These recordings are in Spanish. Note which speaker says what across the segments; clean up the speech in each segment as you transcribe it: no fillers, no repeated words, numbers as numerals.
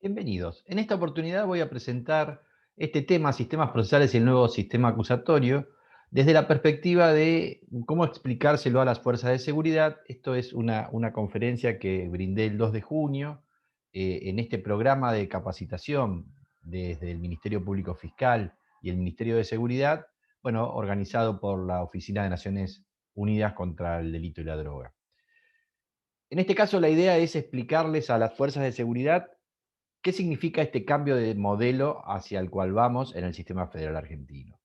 Speaker 1: Bienvenidos. En esta oportunidad voy a presentar este tema, sistemas procesales y el nuevo sistema acusatorio, desde la perspectiva de cómo explicárselo a las fuerzas de seguridad. Esto es una conferencia que brindé el 2 de junio en este programa de capacitación desde el Ministerio Público Fiscal y el Ministerio de Seguridad, bueno, organizado por la Oficina de Naciones Unidas contra el Delito y la Droga. En este caso, la idea es explicarles a las fuerzas de seguridad ¿qué significa este cambio de modelo hacia el cual vamos en el sistema federal argentino?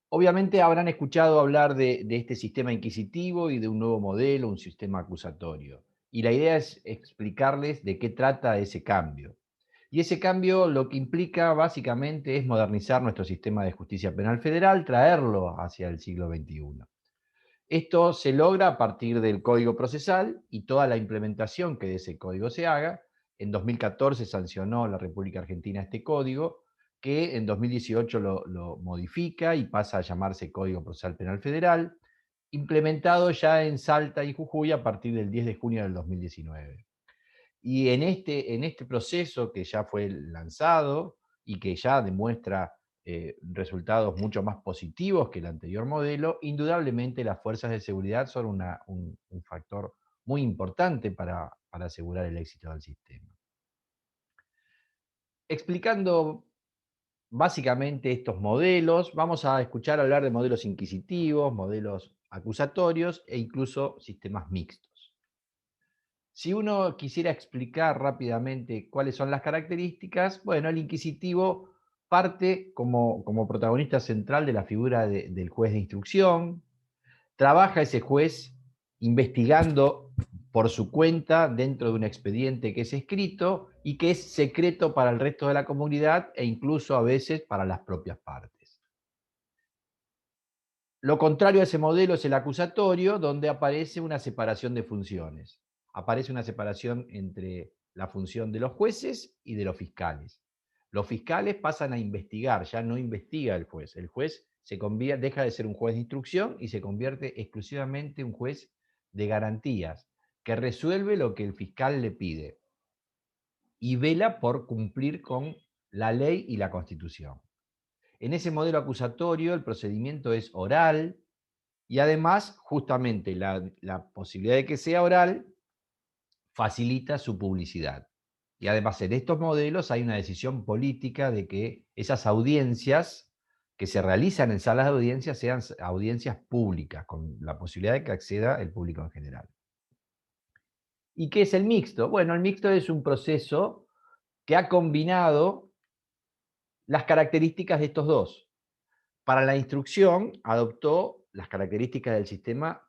Speaker 1: Obviamente habrán escuchado hablar de este sistema inquisitivo y de un nuevo modelo, un sistema acusatorio. Y la idea es explicarles de qué trata ese cambio. Y ese cambio lo que implica básicamente es modernizar nuestro sistema de justicia penal federal, traerlo hacia el siglo XXI. Esto se logra a partir del Código Procesal y toda la implementación que de ese código se haga. En 2014 sancionó la República Argentina este código, que en 2018 lo modifica y pasa a llamarse Código Procesal Penal Federal, implementado ya en Salta y Jujuy a partir del 10 de junio del 2019. Y en este proceso que ya fue lanzado y que ya demuestra resultados mucho más positivos que el anterior modelo, indudablemente las fuerzas de seguridad son un factor muy importante para asegurar el éxito del sistema. Explicando básicamente estos modelos, vamos a escuchar hablar de modelos inquisitivos, modelos acusatorios e incluso sistemas mixtos. Si uno quisiera explicar rápidamente cuáles son las características, bueno, el inquisitivo parte como protagonista central de la figura del juez de instrucción, trabaja ese juez investigando por su cuenta dentro de un expediente que es escrito y que es secreto para el resto de la comunidad e incluso a veces para las propias partes. Lo contrario a ese modelo es el acusatorio, donde aparece una separación de funciones. Aparece una separación entre la función de los jueces y de los fiscales. Los fiscales pasan a investigar, ya no investiga el juez. El juez deja de ser un juez de instrucción y se convierte exclusivamente en un juez de garantías, que resuelve lo que el fiscal le pide y vela por cumplir con la ley y la Constitución. En ese modelo acusatorio el procedimiento es oral, y además, justamente la posibilidad de que sea oral facilita su publicidad. Y además, en estos modelos hay una decisión política de que esas audiencias que se realizan en salas de audiencias sean audiencias públicas, con la posibilidad de que acceda el público en general. ¿Y qué es el mixto? Bueno, el mixto es un proceso que ha combinado las características de estos dos. Para la instrucción adoptó las características del sistema,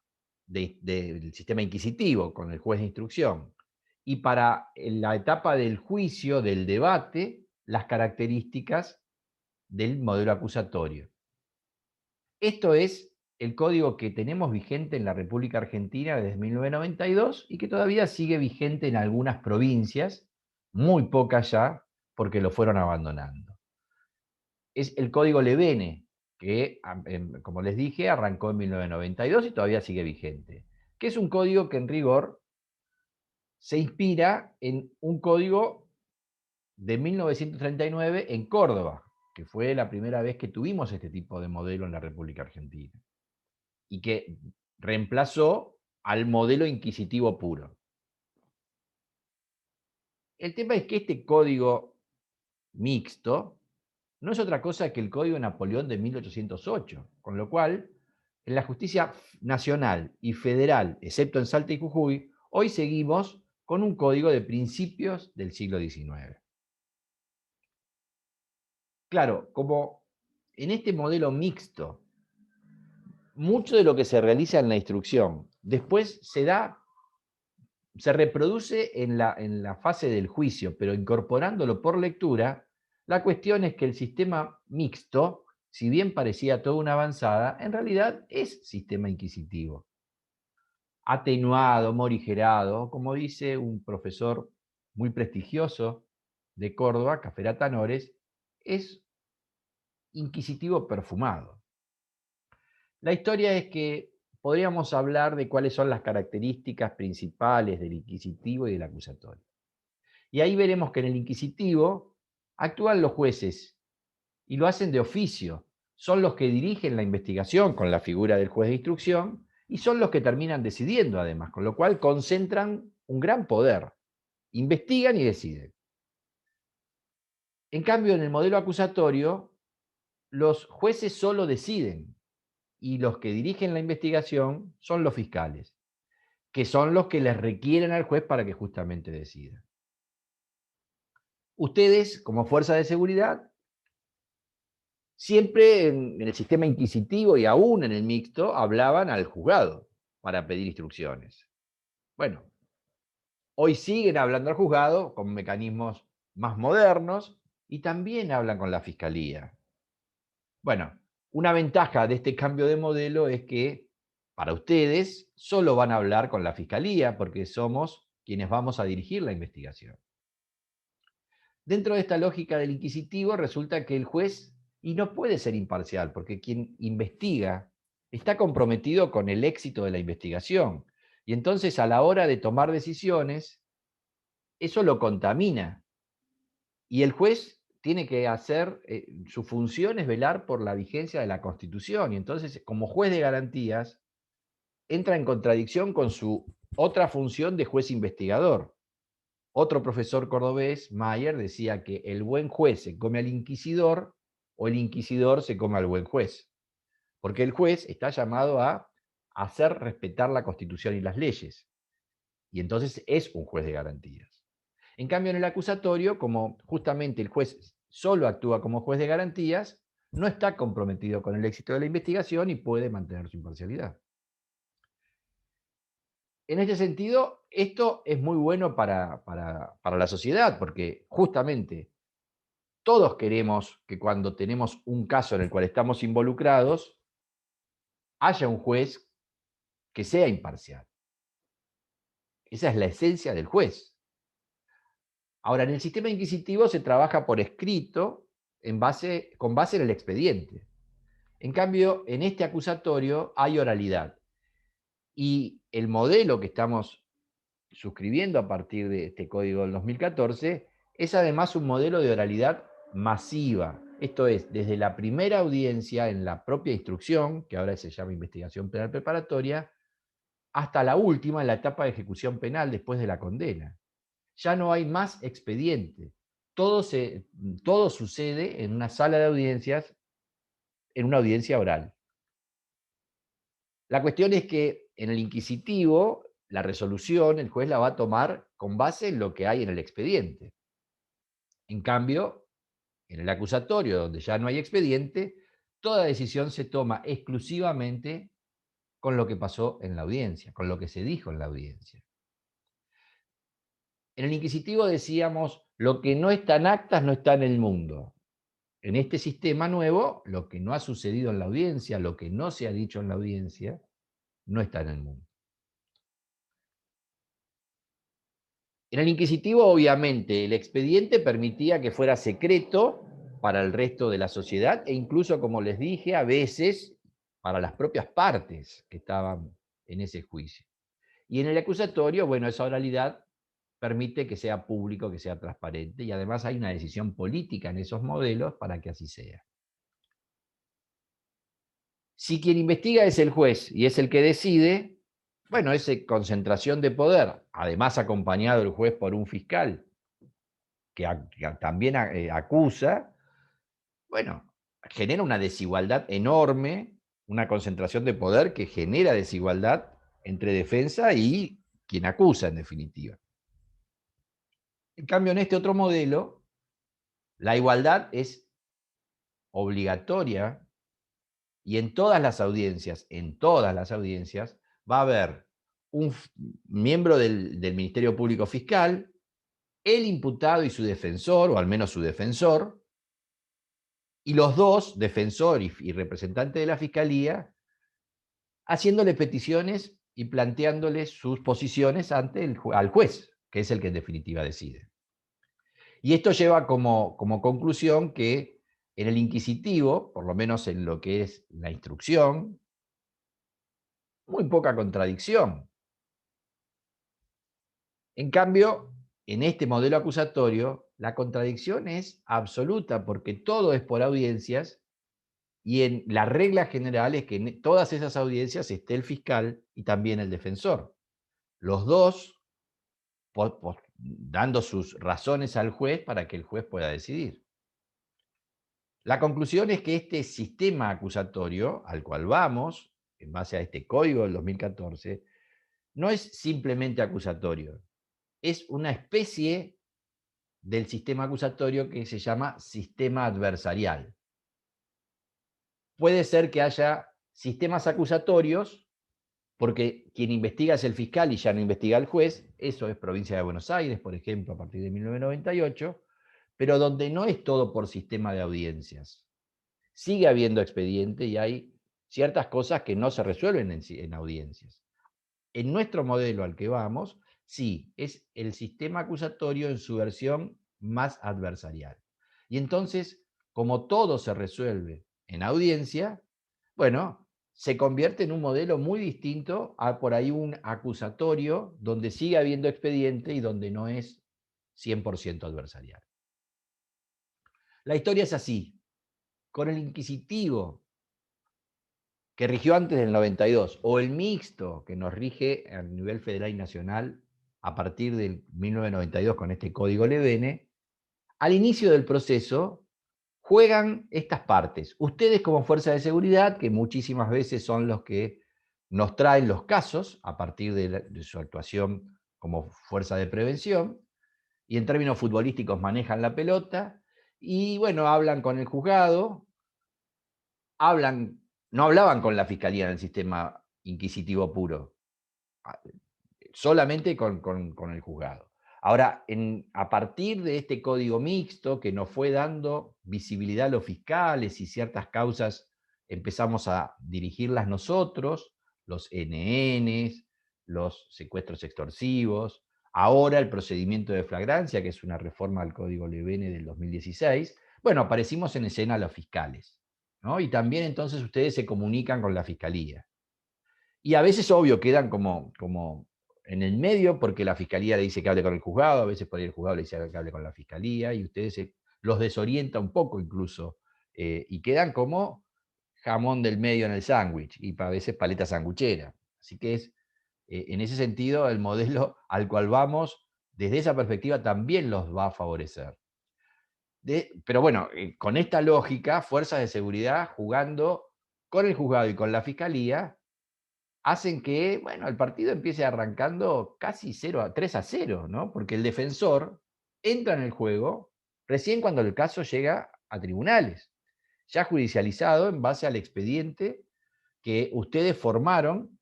Speaker 1: del sistema inquisitivo con el juez de instrucción. Y para la etapa del juicio, del debate, las características del modelo acusatorio. Esto es el código que tenemos vigente en la República Argentina desde 1992 y que todavía sigue vigente en algunas provincias, muy pocas ya, porque lo fueron abandonando. Es el código Levene, que, como les dije, arrancó en 1992 y todavía sigue vigente, que es un código que en rigor se inspira en un código de 1939 en Córdoba, que fue la primera vez que tuvimos este tipo de modelo en la República Argentina, y que reemplazó al modelo inquisitivo puro. El tema es que este código mixto no es otra cosa que el Código de Napoleón de 1808, con lo cual, en la justicia nacional y federal, excepto en Salta y Jujuy, hoy seguimos con un código de principios del siglo XIX. Claro, como en este modelo mixto, mucho de lo que se realiza en la instrucción después se reproduce en la fase del juicio, pero incorporándolo por lectura, la cuestión es que el sistema mixto, si bien parecía toda una avanzada, en realidad es sistema inquisitivo. Atenuado, morigerado, como dice un profesor muy prestigioso de Córdoba, Cafera Tanores, es inquisitivo perfumado. La historia es que podríamos hablar de cuáles son las características principales del inquisitivo y del acusatorio. Y ahí veremos que en el inquisitivo actúan los jueces y lo hacen de oficio. Son los que dirigen la investigación con la figura del juez de instrucción y son los que terminan decidiendo además, con lo cual concentran un gran poder. Investigan y deciden. En cambio, en el modelo acusatorio, los jueces solo deciden y los que dirigen la investigación son los fiscales, que son los que les requieren al juez para que justamente decida. Ustedes, como fuerza de seguridad, siempre en el sistema inquisitivo y aún en el mixto, hablaban al juzgado para pedir instrucciones. Bueno, hoy siguen hablando al juzgado con mecanismos más modernos y también hablan con la fiscalía. Bueno, una ventaja de este cambio de modelo es que para ustedes solo van a hablar con la fiscalía porque somos quienes vamos a dirigir la investigación. Dentro de esta lógica del inquisitivo resulta que el juez y no puede ser imparcial porque quien investiga está comprometido con el éxito de la investigación y entonces a la hora de tomar decisiones eso lo contamina y el juez tiene que hacer, su función es velar por la vigencia de la Constitución, y entonces, como juez de garantías, entra en contradicción con su otra función de juez investigador. Otro profesor cordobés, Mayer, decía que el buen juez se come al inquisidor o el inquisidor se come al buen juez, porque el juez está llamado a hacer respetar la Constitución y las leyes, y entonces es un juez de garantías. En cambio, en el acusatorio, como justamente el juez solo actúa como juez de garantías, no está comprometido con el éxito de la investigación y puede mantener su imparcialidad. En este sentido, esto es muy bueno para la sociedad, porque justamente todos queremos que cuando tenemos un caso en el cual estamos involucrados, haya un juez que sea imparcial. Esa es la esencia del juez. Ahora, en el sistema inquisitivo se trabaja por escrito con base en el expediente. En cambio, en este acusatorio hay oralidad. Y el modelo que estamos suscribiendo a partir de este código del 2014 es además un modelo de oralidad masiva. Esto es, desde la primera audiencia en la propia instrucción, que ahora se llama investigación penal preparatoria, hasta la última en la etapa de ejecución penal después de la condena. Ya no hay más expediente. Todo sucede en una sala de audiencias, en una audiencia oral. La cuestión es que en el inquisitivo, la resolución, el juez la va a tomar con base en lo que hay en el expediente. En cambio, en el acusatorio, donde ya no hay expediente, toda decisión se toma exclusivamente con lo que pasó en la audiencia, con lo que se dijo en la audiencia. En el inquisitivo decíamos, lo que no está en actas no está en el mundo. En este sistema nuevo, lo que no ha sucedido en la audiencia, lo que no se ha dicho en la audiencia, no está en el mundo. En el inquisitivo, obviamente, el expediente permitía que fuera secreto para el resto de la sociedad e incluso, como les dije, a veces para las propias partes que estaban en ese juicio. Y en el acusatorio, bueno, esa oralidad permite que sea público, que sea transparente, y además hay una decisión política en esos modelos para que así sea. Si quien investiga es el juez y es el que decide, bueno, esa concentración de poder, además acompañado el juez por un fiscal que también acusa, bueno, genera una desigualdad enorme, una concentración de poder que genera desigualdad entre defensa y quien acusa, en definitiva. En cambio, en este otro modelo, la igualdad es obligatoria y en todas las audiencias, va a haber un miembro del Ministerio Público Fiscal, el imputado y su defensor, o al menos su defensor, y los dos, defensor y representante de la Fiscalía, haciéndole peticiones y planteándole sus posiciones ante al juez, que es el que en definitiva decide. Y esto lleva como conclusión que en el inquisitivo, por lo menos en lo que es la instrucción, muy poca contradicción. En cambio, en este modelo acusatorio, la contradicción es absoluta porque todo es por audiencias y en la regla general es que en todas esas audiencias esté el fiscal y también el defensor. Los dos dando sus razones al juez para que el juez pueda decidir. La conclusión es que este sistema acusatorio al cual vamos, en base a este código del 2014, no es simplemente acusatorio, es una especie del sistema acusatorio que se llama sistema adversarial. Puede ser que haya sistemas acusatorios, porque quien investiga es el fiscal y ya no investiga el juez, eso es provincia de Buenos Aires, por ejemplo, a partir de 1998, pero donde no es todo por sistema de audiencias. Sigue habiendo expediente y hay ciertas cosas que no se resuelven en audiencias. En nuestro modelo al que vamos, sí, es el sistema acusatorio en su versión más adversarial. Y entonces, como todo se resuelve en audiencia, bueno, se convierte en un modelo muy distinto a por ahí un acusatorio donde sigue habiendo expediente y donde no es 100% adversarial. La historia es así. Con el inquisitivo que rigió antes del 92, o el mixto que nos rige a nivel federal y nacional a partir del 1992 con este código Levene, al inicio del proceso juegan estas partes. Ustedes como fuerza de seguridad, que muchísimas veces son los que nos traen los casos a partir de su actuación como fuerza de prevención, y en términos futbolísticos manejan la pelota, y bueno, hablan con el juzgado, hablan, no hablaban con la fiscalía en el sistema inquisitivo puro, solamente con el juzgado. Ahora, a partir de este código mixto que nos fue dando visibilidad a los fiscales y ciertas causas empezamos a dirigirlas nosotros, los NNs, los secuestros extorsivos, ahora el procedimiento de flagrancia, que es una reforma al código Levene del 2016, bueno, aparecimos en escena los fiscales, ¿no? Y también entonces ustedes se comunican con la fiscalía. Y a veces, obvio, quedan como en el medio, porque la fiscalía le dice que hable con el juzgado, a veces por ahí el juzgado le dice que hable con la fiscalía, y ustedes los desorienta un poco incluso, y quedan como jamón del medio en el sándwich, y a veces paleta sanguchera. Así que es, en ese sentido, el modelo al cual vamos, desde esa perspectiva, también los va a favorecer. Pero bueno, con esta lógica, fuerzas de seguridad jugando con el juzgado y con la fiscalía, hacen que, bueno, el partido empiece arrancando casi 3-0, ¿no? Porque el defensor entra en el juego recién cuando el caso llega a tribunales, ya judicializado en base al expediente que ustedes formaron,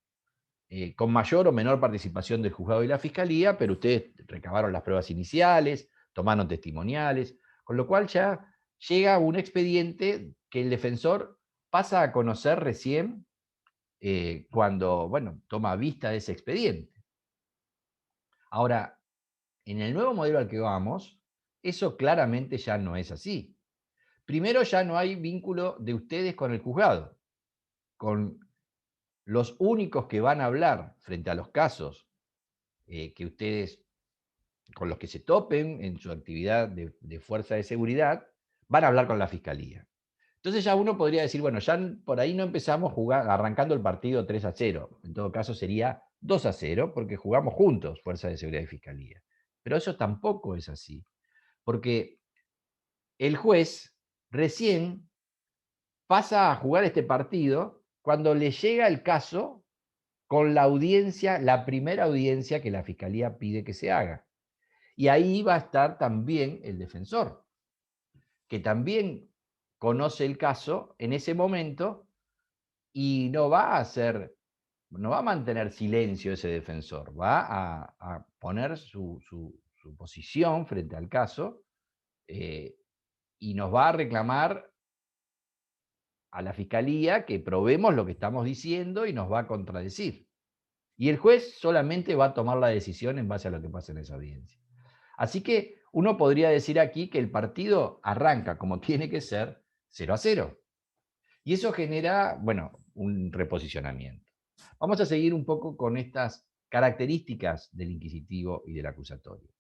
Speaker 1: con mayor o menor participación del juzgado y la fiscalía, pero ustedes recabaron las pruebas iniciales, tomaron testimoniales, con lo cual ya llega un expediente que el defensor pasa a conocer recién, cuando, bueno, toma vista de ese expediente. Ahora, en el nuevo modelo al que vamos, eso claramente ya no es así. Primero, ya no hay vínculo de ustedes con el juzgado. Con los únicos que van a hablar frente a los casos, que ustedes, con los que se topen en su actividad de fuerza de seguridad, van a hablar con la fiscalía. Entonces ya uno podría decir, bueno, ya por ahí no empezamos arrancando el partido 3-0. En todo caso sería 2-0 porque jugamos juntos, Fuerza de Seguridad y Fiscalía. Pero eso tampoco es así, porque el juez recién pasa a jugar este partido cuando le llega el caso con la audiencia, la primera audiencia que la Fiscalía pide que se haga. Y ahí va a estar también el defensor, que también conoce el caso en ese momento y no va a mantener silencio ese defensor, va a poner su posición frente al caso, eh, y nos va a reclamar a la fiscalía que probemos lo que estamos diciendo y nos va a contradecir. Y el juez solamente va a tomar la decisión en base a lo que pasa en esa audiencia. Así que uno podría decir aquí que el partido arranca como tiene que ser 0-0. Y eso genera, bueno, un reposicionamiento. Vamos a seguir un poco con estas características del inquisitivo y del acusatorio.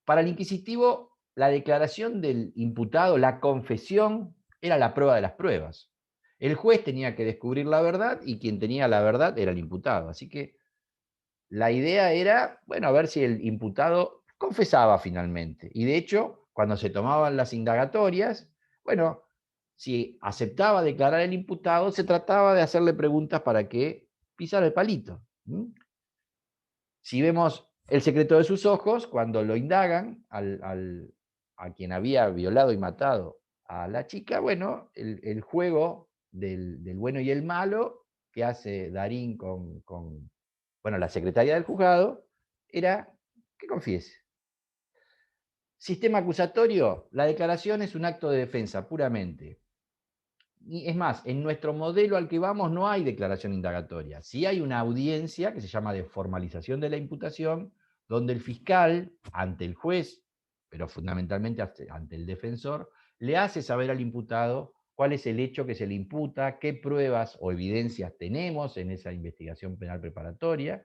Speaker 1: Para el inquisitivo, la declaración del imputado, la confesión, era la prueba de las pruebas. El juez tenía que descubrir la verdad y quien tenía la verdad era el imputado. Así que la idea era, bueno, a ver si el imputado confesaba finalmente. Y de hecho, cuando se tomaban las indagatorias, bueno, si aceptaba declarar el imputado, se trataba de hacerle preguntas para que pisara el palito. Si vemos El secreto de sus ojos, cuando lo indagan a quien había violado y matado a la chica, bueno, el juego del bueno y el malo que hace Darín con bueno, la secretaria del juzgado, era que confiese. Sistema acusatorio, la declaración es un acto de defensa puramente. Y es más, en nuestro modelo al que vamos no hay declaración indagatoria. Sí hay una audiencia que se llama de formalización de la imputación, donde el fiscal, ante el juez, pero fundamentalmente ante el defensor, le hace saber al imputado cuál es el hecho que se le imputa, qué pruebas o evidencias tenemos en esa investigación penal preparatoria,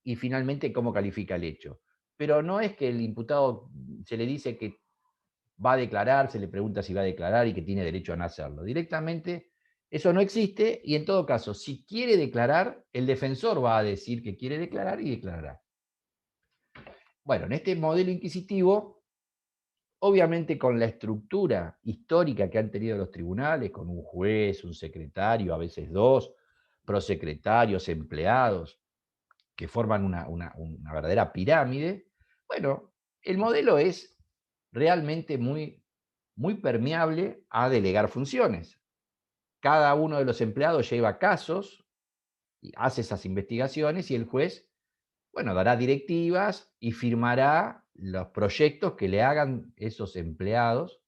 Speaker 1: y finalmente cómo califica el hecho. Pero no es que el imputado se le dice que va a declarar, se le pregunta si va a declarar y que tiene derecho a no hacerlo. Directamente eso no existe y en todo caso, si quiere declarar, el defensor va a decir que quiere declarar y declarará. Bueno, en este modelo inquisitivo, obviamente con la estructura histórica que han tenido los tribunales, con un juez, un secretario, a veces dos, prosecretarios, empleados, que forman una verdadera pirámide, bueno, el modelo es realmente muy permeable a delegar funciones. Cada uno de los empleados lleva casos, y hace esas investigaciones y el juez, bueno, dará directivas y firmará los proyectos que le hagan esos empleados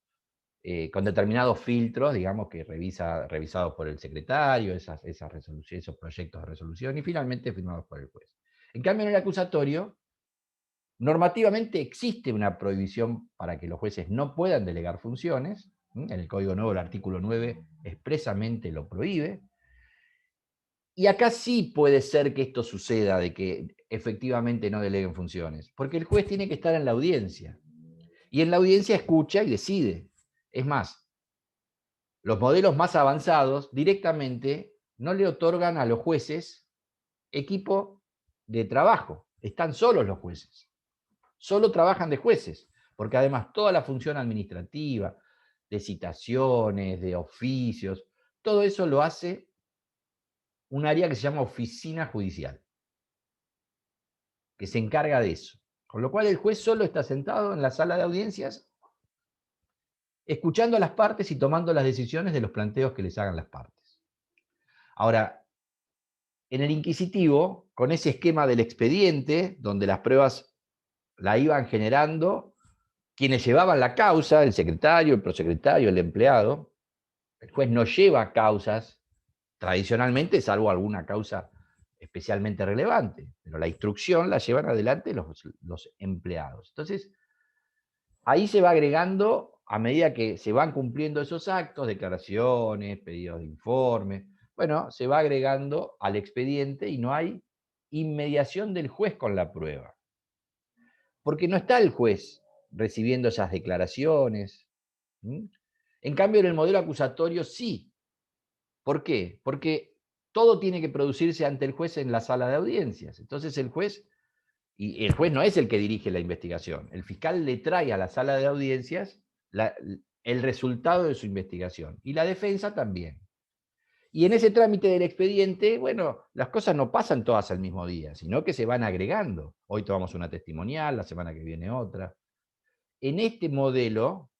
Speaker 1: con determinados filtros, digamos, que revisados por el secretario, esas resoluciones, esos proyectos de resolución, y finalmente firmados por el juez. En cambio, en el acusatorio, normativamente existe una prohibición para que los jueces no puedan delegar funciones. En el Código Nuevo, el artículo 9 expresamente lo prohíbe. Y acá sí puede ser que esto suceda, de que efectivamente no deleguen funciones, porque el juez tiene que estar en la audiencia. Y en la audiencia escucha y decide. Es más, los modelos más avanzados directamente no le otorgan a los jueces equipo de trabajo. Están solos los jueces. Solo trabajan de jueces, porque además toda la función administrativa, de citaciones, de oficios, todo eso lo hace un área que se llama oficina judicial, que se encarga de eso. Con lo cual el juez solo está sentado en la sala de audiencias, escuchando a las partes y tomando las decisiones de los planteos que les hagan las partes. Ahora, en el inquisitivo, con ese esquema del expediente, donde las pruebas la iban generando quienes llevaban la causa, el secretario, el prosecretario, el empleado, el juez no lleva causas tradicionalmente, salvo alguna causa especialmente relevante, pero la instrucción la llevan adelante los empleados. Entonces, ahí se va agregando, a medida que se van cumpliendo esos actos, declaraciones, pedidos de informe, bueno, se va agregando al expediente y no hay inmediación del juez con la prueba. Porque no está el juez recibiendo esas declaraciones. En cambio, en el modelo acusatorio sí. ¿Por qué? Porque todo tiene que producirse ante el juez en la sala de audiencias. Entonces y el juez no es el que dirige la investigación, el fiscal le trae a la sala de audiencias el resultado de su investigación y la defensa también. Y en ese trámite del expediente, bueno, las cosas no pasan todas al mismo día, sino que se van agregando. Hoy tomamos una testimonial, la semana que viene otra. En este modelo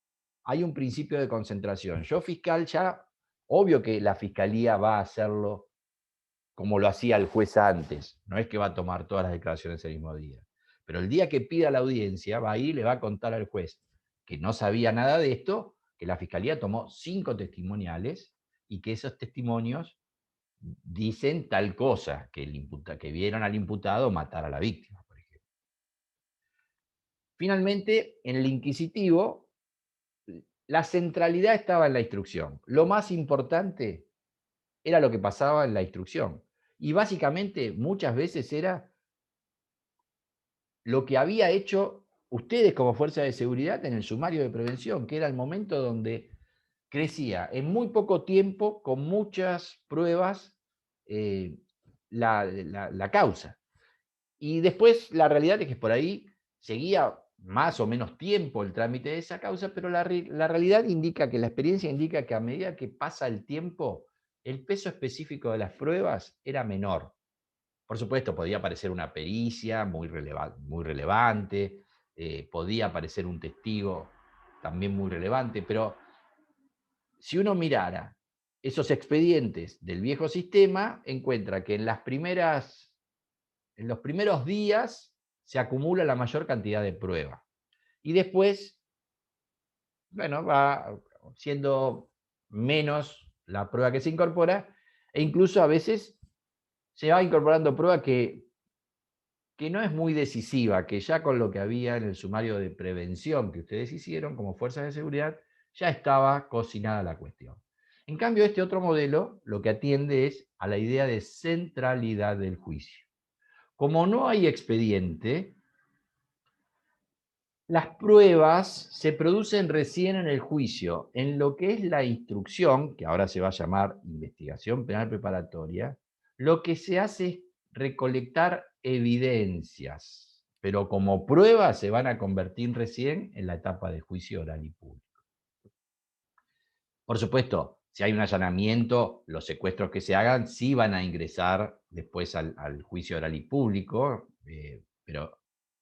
Speaker 1: hay un principio de concentración. Yo fiscal ya, obvio que la fiscalía va a hacerlo como lo hacía el juez antes. No es que va a tomar todas las declaraciones el mismo día. Pero el día que pida la audiencia, va a ir y le va a contar al juez que no sabía nada de esto, que la fiscalía tomó 5 testimoniales y que esos testimonios dicen tal cosa, que vieron al imputado matar a la víctima, por ejemplo. Finalmente, en el inquisitivo, la centralidad estaba en la instrucción. Lo más importante era lo que pasaba en la instrucción. Y básicamente muchas veces era lo que había hecho ustedes como fuerza de seguridad en el sumario de prevención, que era el momento donde crecía en muy poco tiempo, con muchas pruebas, eh, la causa. Y después la realidad es que por ahí seguía más o menos tiempo el trámite de esa causa, pero la realidad indica que la experiencia indica que a medida que pasa el tiempo, el peso específico de las pruebas era menor. Por supuesto, podía aparecer una pericia muy relevante, podía aparecer un testigo también muy relevante, pero si uno mirara esos expedientes del viejo sistema, encuentra que en los primeros días se acumula la mayor cantidad de pruebas. Y después, bueno, va siendo menos la prueba que se incorpora, e incluso a veces se va incorporando prueba que no es muy decisiva, que ya con lo que había en el sumario de prevención que ustedes hicieron como fuerzas de seguridad, ya estaba cocinada la cuestión. En cambio, este otro modelo lo que atiende es a la idea de centralidad del juicio. Como no hay expediente, las pruebas se producen recién en el juicio. En lo que es la instrucción, que ahora se va a llamar investigación penal preparatoria, lo que se hace es recolectar evidencias, pero como pruebas se van a convertir recién en la etapa de juicio oral y público. Por supuesto, si hay un allanamiento, los secuestros que se hagan sí van a ingresar después al juicio oral y público, pero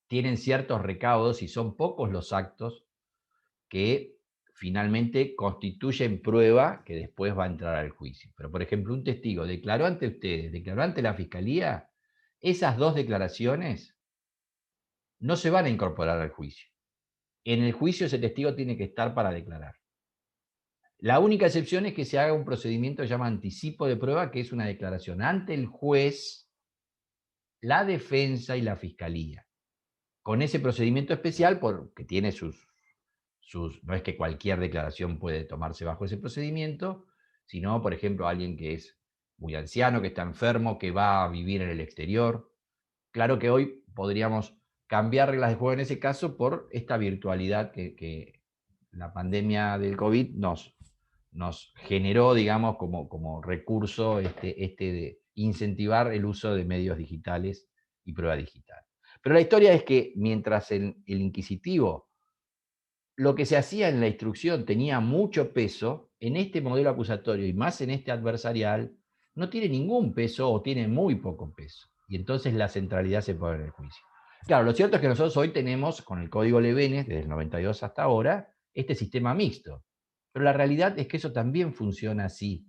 Speaker 1: tienen ciertos recaudos y son pocos los actos que finalmente constituyen prueba que después va a entrar al juicio. Pero, por ejemplo, un testigo declaró ante ustedes, declaró ante la fiscalía, esas dos declaraciones no se van a incorporar al juicio. En el juicio ese testigo tiene que estar para declarar. La única excepción es que se haga un procedimiento que se llama anticipo de prueba, que es una declaración ante el juez, la defensa y la fiscalía. Con ese procedimiento especial, porque tiene no es que cualquier declaración puede tomarse bajo ese procedimiento, sino, por ejemplo, alguien que es muy anciano, que está enfermo, que va a vivir en el exterior. Claro que hoy podríamos cambiar reglas de juego en ese caso por esta virtualidad que la pandemia del COVID nos generó, digamos, como recurso de incentivar el uso de medios digitales y prueba digital. Pero la historia es que mientras el inquisitivo, lo que se hacía en la instrucción tenía mucho peso, en este modelo acusatorio y más en este adversarial, no tiene ningún peso o tiene muy poco peso. Y entonces la centralidad se pone en el juicio. Claro, lo cierto es que nosotros hoy tenemos, con el Código Levenes, desde el 92 hasta ahora, este sistema mixto. Pero la realidad es que eso también funciona así.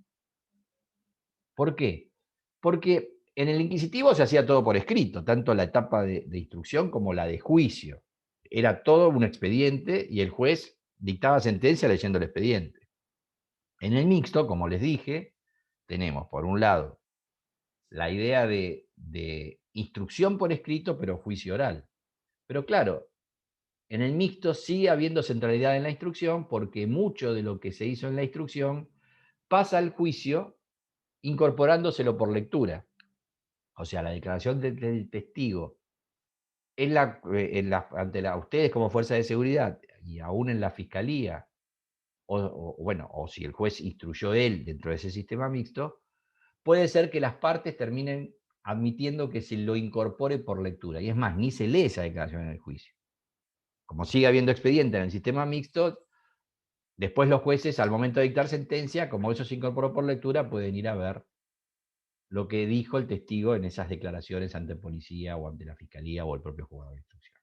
Speaker 1: ¿Por qué? Porque en el inquisitivo se hacía todo por escrito, tanto la etapa de instrucción como la de juicio. Era todo un expediente y el juez dictaba sentencia leyendo el expediente. En el mixto, como les dije, tenemos por un lado la idea de instrucción por escrito, pero juicio oral. Pero claro, en el mixto sigue habiendo centralidad en la instrucción porque mucho de lo que se hizo en la instrucción pasa al juicio incorporándoselo por lectura. O sea, la declaración del testigo ante ustedes como fuerza de seguridad y aún en la fiscalía, bueno, o si el juez instruyó él dentro de ese sistema mixto, puede ser que las partes terminen admitiendo que se lo incorpore por lectura. Y es más, ni se lee esa declaración en el juicio. Como sigue habiendo expediente en el sistema mixto, después los jueces, al momento de dictar sentencia, como eso se incorporó por lectura, pueden ir a ver lo que dijo el testigo en esas declaraciones ante policía o ante la fiscalía o el propio juzgado de instrucción.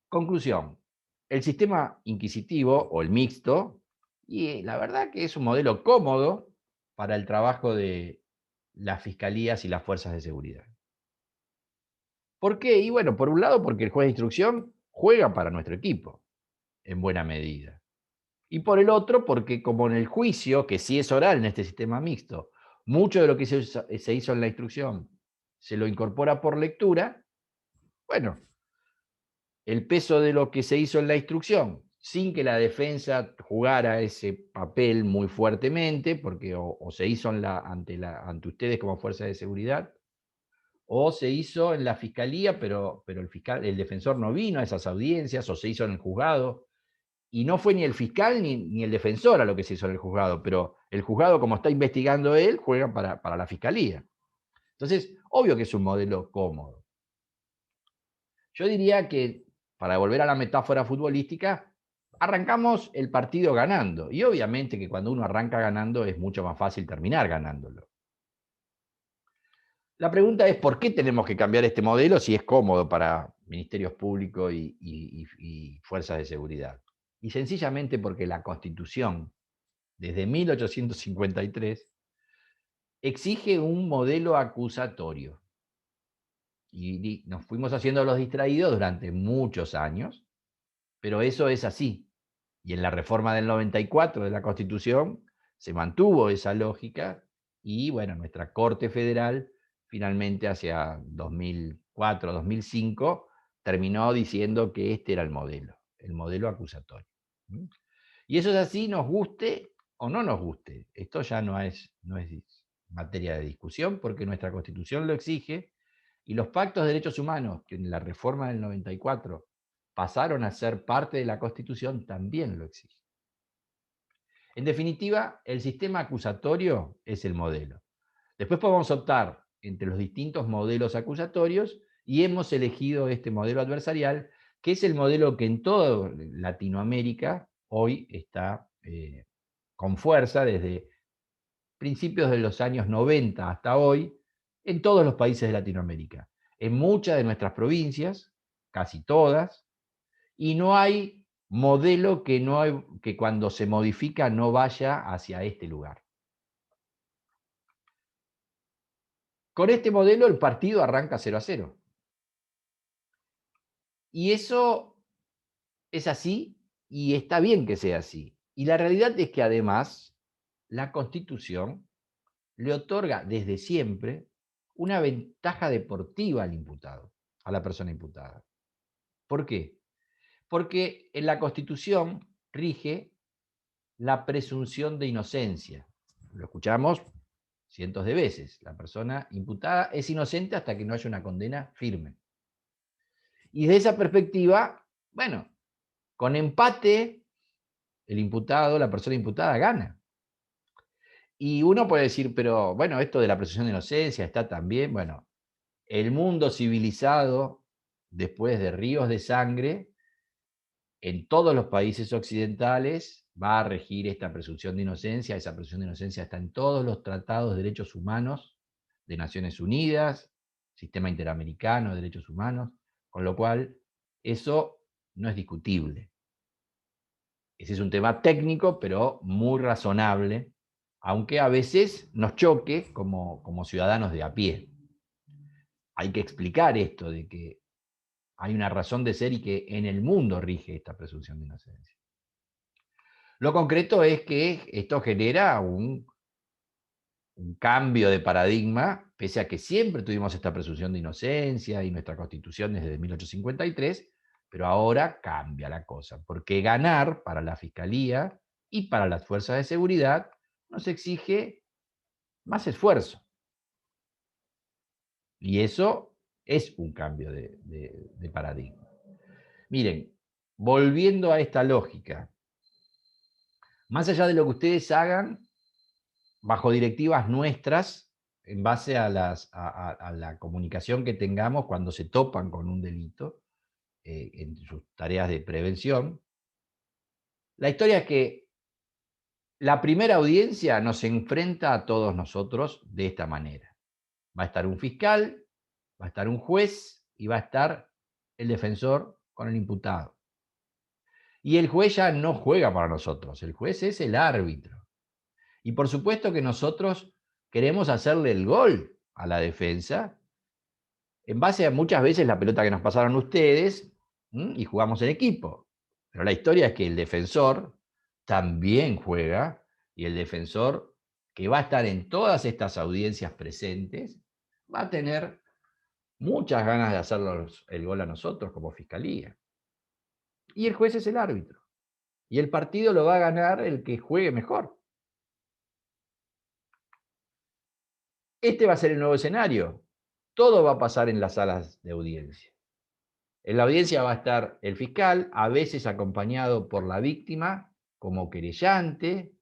Speaker 1: Conclusión, el sistema inquisitivo o el mixto, y la verdad que es un modelo cómodo para el trabajo de las fiscalías y las fuerzas de seguridad. ¿Por qué? Y bueno, por un lado porque el juez de instrucción juega para nuestro equipo, en buena medida. Y por el otro porque como en el juicio, que sí es oral en este sistema mixto, mucho de lo que se hizo en la instrucción se lo incorpora por lectura, bueno, el peso de lo que se hizo en la instrucción, sin que la defensa jugara ese papel muy fuertemente, porque o se hizo ante ustedes como fuerza de seguridad, o se hizo en la fiscalía, pero el defensor no vino a esas audiencias, o se hizo en el juzgado, y no fue ni el fiscal ni el defensor a lo que se hizo en el juzgado, pero el juzgado, como está investigando él, juega para la fiscalía. Entonces, obvio que es un modelo cómodo. Yo diría que, para volver a la metáfora futbolística, arrancamos el partido ganando, y obviamente que cuando uno arranca ganando es mucho más fácil terminar ganándolo. La pregunta es, ¿por qué tenemos que cambiar este modelo si es cómodo para ministerios públicos y fuerzas de seguridad? Y sencillamente porque la Constitución, desde 1853, exige un modelo acusatorio. Y nos fuimos haciendo los distraídos durante muchos años, pero eso es así. Y en la reforma del 94 de la Constitución se mantuvo esa lógica y, bueno, nuestra Corte Federal finalmente hacia 2004, 2005, terminó diciendo que este era el modelo acusatorio. ¿Mm? Y eso es así, nos guste o no nos guste. Esto ya no es materia de discusión porque nuestra Constitución lo exige y los pactos de derechos humanos, que en la reforma del 94 pasaron a ser parte de la Constitución, también lo exigen. En definitiva, el sistema acusatorio es el modelo. Después podemos optar entre los distintos modelos acusatorios y hemos elegido este modelo adversarial, que es el modelo que en toda Latinoamérica hoy está con fuerza desde principios de los años 90 hasta hoy, en todos los países de Latinoamérica, en muchas de nuestras provincias, casi todas, y no hay modelo que cuando se modifica no vaya hacia este lugar. Con este modelo el partido arranca 0-0. Y eso es así y está bien que sea así. Y la realidad es que además la Constitución le otorga desde siempre una ventaja deportiva al imputado, a la persona imputada. ¿Por qué? Porque en la Constitución rige la presunción de inocencia. Lo escuchamos cientos de veces. La persona imputada es inocente hasta que no haya una condena firme. Y desde esa perspectiva, bueno, con empate, el imputado, la persona imputada gana. Y uno puede decir, pero bueno, esto de la presunción de inocencia está también, bueno, el mundo civilizado, después de ríos de sangre, en todos los países occidentales va a regir esta presunción de inocencia. Esa presunción de inocencia está en todos los tratados de derechos humanos de Naciones Unidas, Sistema Interamericano de Derechos Humanos, con lo cual eso no es discutible. Ese es un tema técnico, pero muy razonable, aunque a veces nos choque como ciudadanos de a pie. Hay que explicar esto de que hay una razón de ser y que en el mundo rige esta presunción de inocencia. Lo concreto es que esto genera un cambio de paradigma, pese a que siempre tuvimos esta presunción de inocencia y nuestra Constitución desde 1853, pero ahora cambia la cosa, porque ganar para la Fiscalía y para las fuerzas de seguridad nos exige más esfuerzo. Y eso es un cambio de paradigma. Miren, volviendo a esta lógica, más allá de lo que ustedes hagan, bajo directivas nuestras, en base a la comunicación que tengamos cuando se topan con un delito, en sus tareas de prevención. La historia es que la primera audiencia nos enfrenta a todos nosotros de esta manera. Va a estar un fiscal, va a estar un juez y va a estar el defensor con el imputado. Y el juez ya no juega para nosotros, el juez es el árbitro. Y por supuesto que nosotros queremos hacerle el gol a la defensa en base a muchas veces la pelota que nos pasaron ustedes, y jugamos en equipo. Pero la historia es que el defensor también juega y el defensor que va a estar en todas estas audiencias presentes va a tener muchas ganas de hacernos el gol a nosotros como fiscalía. Y el juez es el árbitro. Y el partido lo va a ganar el que juegue mejor. Este va a ser el nuevo escenario. todo va a pasar en las salas de audiencia. En la audiencia va a estar el fiscal, a veces acompañado por la víctima como querellante,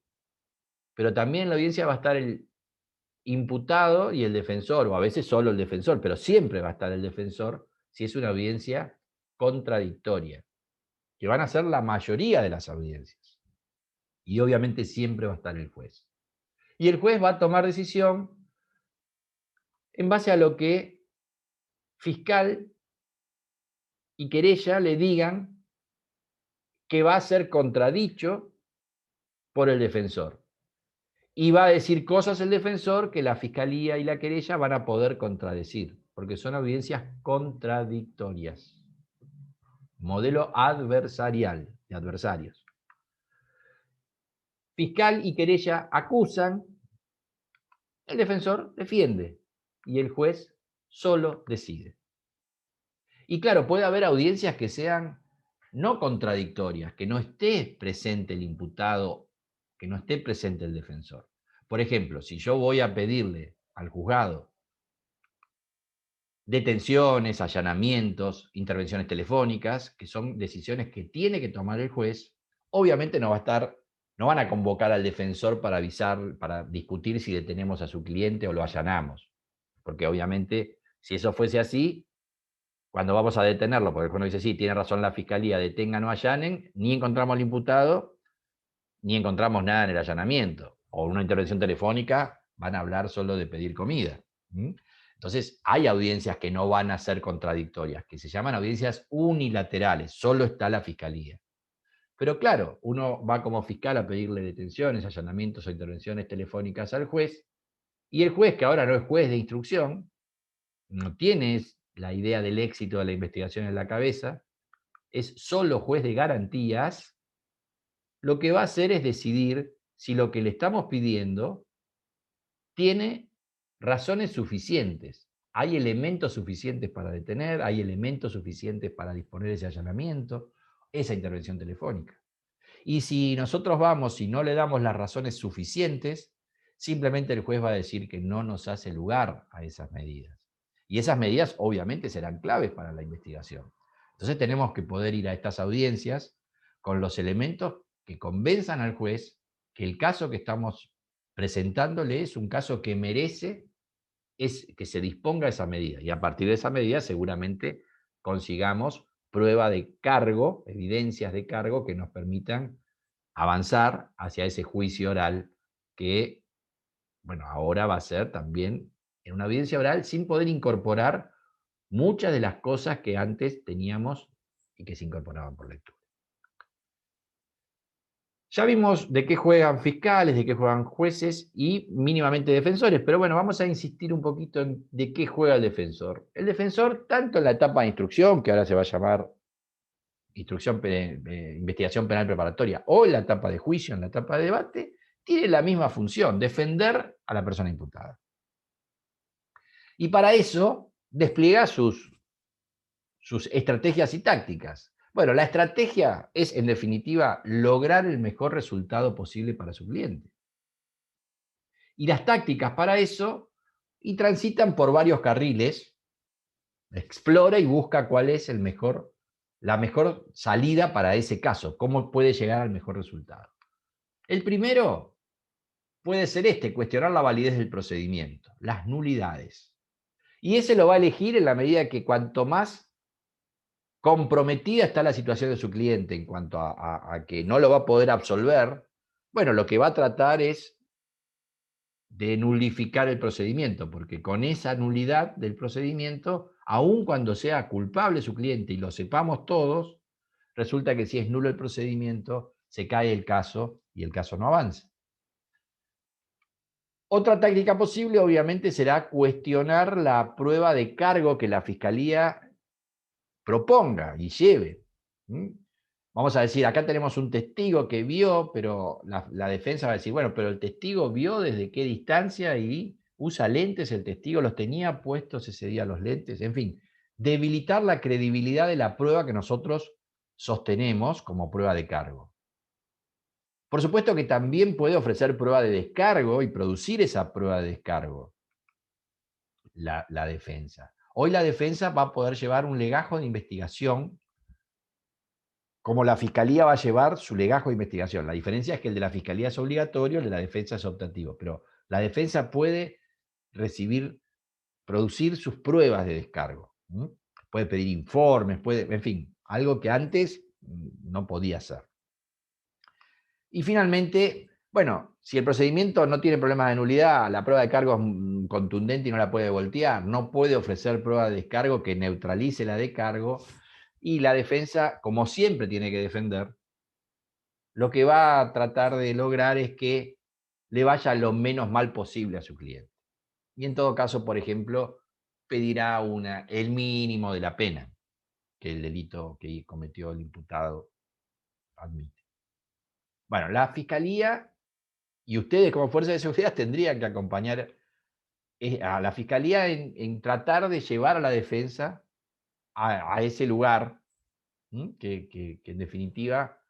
Speaker 1: pero también en la audiencia va a estar el imputado y el defensor, o a veces solo el defensor, pero siempre va a estar el defensor si es una audiencia contradictoria, que van a ser la mayoría de las audiencias. Y obviamente siempre va a estar el juez. Y el juez va a tomar decisión en base a lo que fiscal y querella le digan que va a ser contradicho por el defensor. Y va a decir cosas el defensor que la fiscalía y la querella van a poder contradecir, porque son audiencias contradictorias. Modelo adversarial, de adversarios. Fiscal y querella acusan, el defensor defiende y el juez solo decide. Y claro, puede haber audiencias que sean no contradictorias, que no esté presente el imputado, que no esté presente el defensor. Por ejemplo, si yo voy a pedirle al juzgado detenciones, allanamientos, intervenciones telefónicas, que son decisiones que tiene que tomar el juez, obviamente no van a convocar al defensor para avisar, para discutir si detenemos a su cliente o lo allanamos. Porque obviamente, si eso fuese así, cuando vamos a detenerlo, porque el juez nos dice, sí, tiene razón la fiscalía, detengan o allanen, ni encontramos al imputado, ni encontramos nada en el allanamiento. O una intervención telefónica, van a hablar solo de pedir comida. Entonces, hay audiencias que no van a ser contradictorias, que se llaman audiencias unilaterales, solo está la fiscalía. Pero claro, uno va como fiscal a pedirle detenciones, allanamientos o intervenciones telefónicas al juez, y el juez, que ahora no es juez de instrucción, no tiene la idea del éxito de la investigación en la cabeza, es solo juez de garantías, lo que va a hacer es decidir si lo que le estamos pidiendo tiene razones suficientes. Hay elementos suficientes para detener, hay elementos suficientes para disponer ese allanamiento, esa intervención telefónica. Y si nosotros vamos y no le damos las razones suficientes, simplemente el juez va a decir que no nos hace lugar a esas medidas. Y esas medidas obviamente serán claves para la investigación. Entonces tenemos que poder ir a estas audiencias con los elementos que convenzan al juez que el caso que estamos presentándole es un caso que merece que se disponga esa medida. Y a partir de esa medida seguramente consigamos prueba de cargo, evidencias de cargo que nos permitan avanzar hacia ese juicio oral que, bueno, ahora va a ser también en una audiencia oral sin poder incorporar muchas de las cosas que antes teníamos y que se incorporaban por lectura. Ya vimos de qué juegan fiscales, de qué juegan jueces y mínimamente defensores, pero bueno, vamos a insistir un poquito en de qué juega el defensor. El defensor, tanto en la etapa de instrucción, que ahora se va a llamar investigación penal preparatoria, o en la etapa de juicio, en la etapa de debate, tiene la misma función, defender a la persona imputada. Y para eso despliega sus estrategias y tácticas. Bueno, la estrategia es, en definitiva, lograr el mejor resultado posible para su cliente. Y las tácticas para eso, y transitan por varios carriles, explora y busca cuál es la mejor salida para ese caso, cómo puede llegar al mejor resultado. El primero puede ser cuestionar la validez del procedimiento, las nulidades. Y ese lo va a elegir en la medida que cuanto más comprometida está la situación de su cliente en cuanto a que no lo va a poder absolver, bueno, lo que va a tratar es de nulificar el procedimiento, porque con esa nulidad del procedimiento, aun cuando sea culpable su cliente y lo sepamos todos, resulta que si es nulo el procedimiento, se cae el caso y el caso no avanza. Otra táctica posible, obviamente, será cuestionar la prueba de cargo que la Fiscalía proponga y lleve. Vamos a decir, acá tenemos un testigo que vio, pero la defensa va a decir, bueno, pero el testigo vio desde qué distancia y usa lentes, el testigo los tenía puestos ese día los lentes, en fin, debilitar la credibilidad de la prueba que nosotros sostenemos como prueba de cargo. Por supuesto que también puede ofrecer prueba de descargo y producir esa prueba de descargo. la defensa. Hoy la defensa va a poder llevar un legajo de investigación, como la fiscalía va a llevar su legajo de investigación. La diferencia es que el de la fiscalía es obligatorio, el de la defensa es optativo, pero la defensa puede producir sus pruebas de descargo. Puede pedir informes, en fin, algo que antes no podía hacer. Y finalmente, bueno, si el procedimiento no tiene problemas de nulidad, la prueba de cargo es contundente y no la puede voltear, no puede ofrecer prueba de descargo que neutralice la de cargo, y la defensa, como siempre tiene que defender, lo que va a tratar de lograr es que le vaya lo menos mal posible a su cliente. Y en todo caso, por ejemplo, pedirá el mínimo de la pena que el delito que cometió el imputado admite. Bueno, la fiscalía y ustedes como fuerza de seguridad tendrían que acompañar a la fiscalía en tratar de llevar a la defensa a ese lugar, que en definitiva,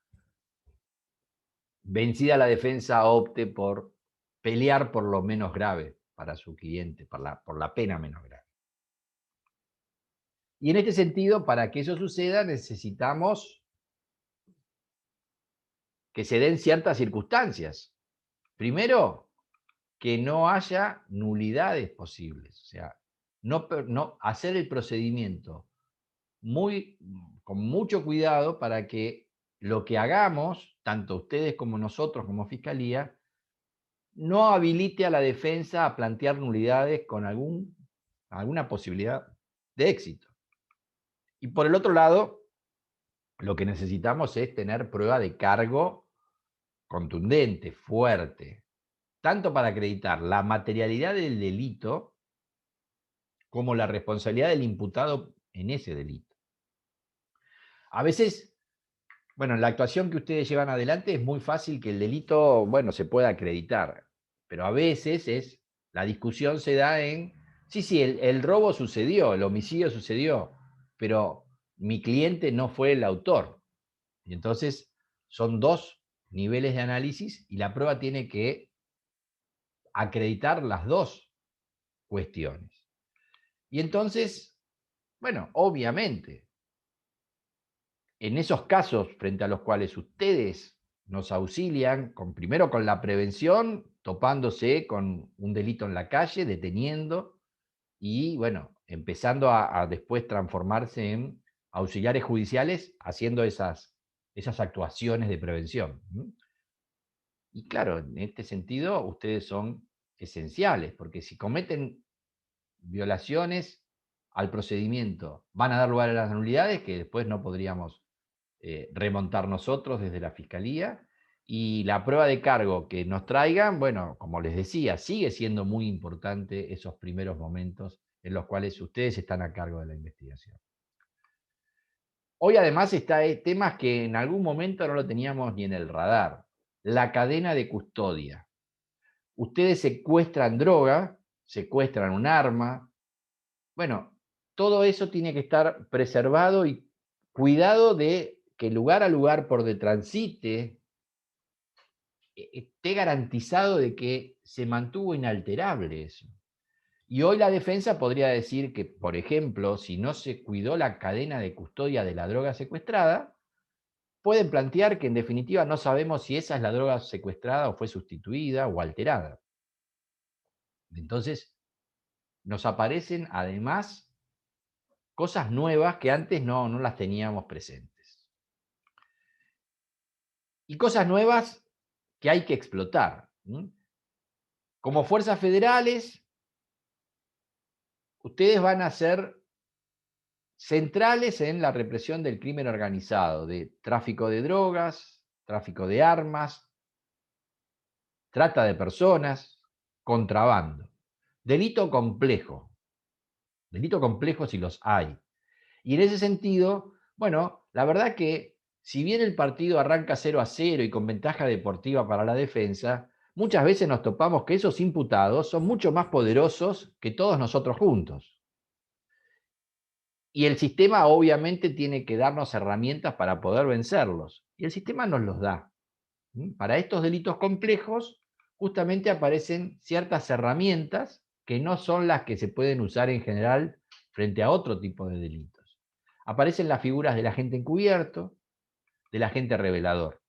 Speaker 1: vencida la defensa, opte por pelear por lo menos grave para su cliente, por la pena menos grave. Y en este sentido, para que eso suceda, necesitamos que se den ciertas circunstancias. Primero, que no haya nulidades posibles. O sea, no hacer el procedimiento con mucho cuidado para que lo que hagamos, tanto ustedes como nosotros como fiscalía, no habilite a la defensa a plantear nulidades con alguna posibilidad de éxito. Y por el otro lado, lo que necesitamos es tener prueba de cargo contundente, fuerte, tanto para acreditar la materialidad del delito como la responsabilidad del imputado en ese delito. A veces, bueno, en la actuación que ustedes llevan adelante es muy fácil que el delito, bueno, se pueda acreditar, pero a veces la discusión se da en, sí, el robo sucedió, el homicidio sucedió, pero mi cliente no fue el autor. Y entonces son dos niveles de análisis y la prueba tiene que acreditar las dos cuestiones. Y entonces, bueno, obviamente, en esos casos frente a los cuales ustedes nos auxilian, primero con la prevención, topándose con un delito en la calle, deteniendo y, bueno, empezando a después transformarse en auxiliares judiciales haciendo esas actuaciones de prevención. Y claro, en este sentido, ustedes son esenciales, porque si cometen violaciones al procedimiento, van a dar lugar a las nulidades que después no podríamos remontar nosotros desde la Fiscalía, y la prueba de cargo que nos traigan, bueno, como les decía, sigue siendo muy importante esos primeros momentos en los cuales ustedes están a cargo de la investigación. Hoy además está temas que en algún momento no lo teníamos ni en el radar. La cadena de custodia. Ustedes secuestran droga, secuestran un arma. Bueno, todo eso tiene que estar preservado y cuidado de que lugar a lugar por donde transite esté garantizado de que se mantuvo inalterable eso. Y hoy la defensa podría decir que, por ejemplo, si no se cuidó la cadena de custodia de la droga secuestrada, pueden plantear que en definitiva no sabemos si esa es la droga secuestrada o fue sustituida o alterada. Entonces, nos aparecen además cosas nuevas que antes no las teníamos presentes. Y cosas nuevas que hay que explotar. Como fuerzas federales, ustedes van a ser centrales en la represión del crimen organizado, de tráfico de drogas, tráfico de armas, trata de personas, contrabando. Delito complejo si los hay. Y en ese sentido, bueno, la verdad que si bien el partido arranca 0-0 y con ventaja deportiva para la defensa, muchas veces nos topamos que esos imputados son mucho más poderosos que todos nosotros juntos. Y el sistema obviamente tiene que darnos herramientas para poder vencerlos. Y el sistema nos los da. Para estos delitos complejos, justamente aparecen ciertas herramientas que no son las que se pueden usar en general frente a otro tipo de delitos. Aparecen las figuras del agente encubierto, del agente revelador,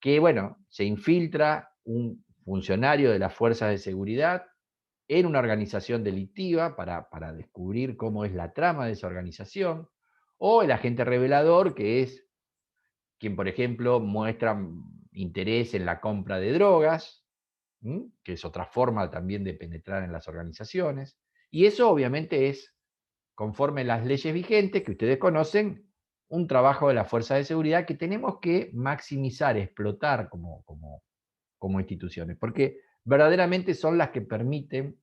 Speaker 1: que, bueno, se infiltra un funcionario de las fuerzas de seguridad en una organización delictiva para descubrir cómo es la trama de esa organización, o el agente revelador, que es quien, por ejemplo, muestra interés en la compra de drogas, que es otra forma también de penetrar en las organizaciones, y eso obviamente es, conforme las leyes vigentes que ustedes conocen, un trabajo de la fuerza de seguridad que tenemos que maximizar, explotar como instituciones, porque verdaderamente son las que permiten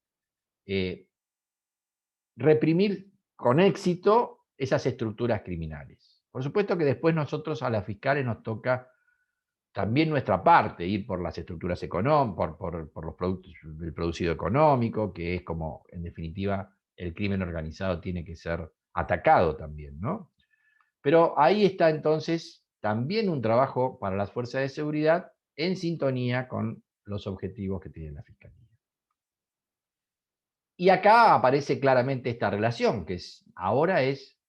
Speaker 1: reprimir con éxito esas estructuras criminales. Por supuesto que después nosotros a las fiscales nos toca también nuestra parte, ir por las estructuras económicas, por los productos del producido económico, que es como, en definitiva, el crimen organizado tiene que ser atacado también, ¿no? Pero ahí está entonces también un trabajo para las fuerzas de seguridad en sintonía con los objetivos que tiene la Fiscalía. Y acá aparece claramente esta relación, que ahora es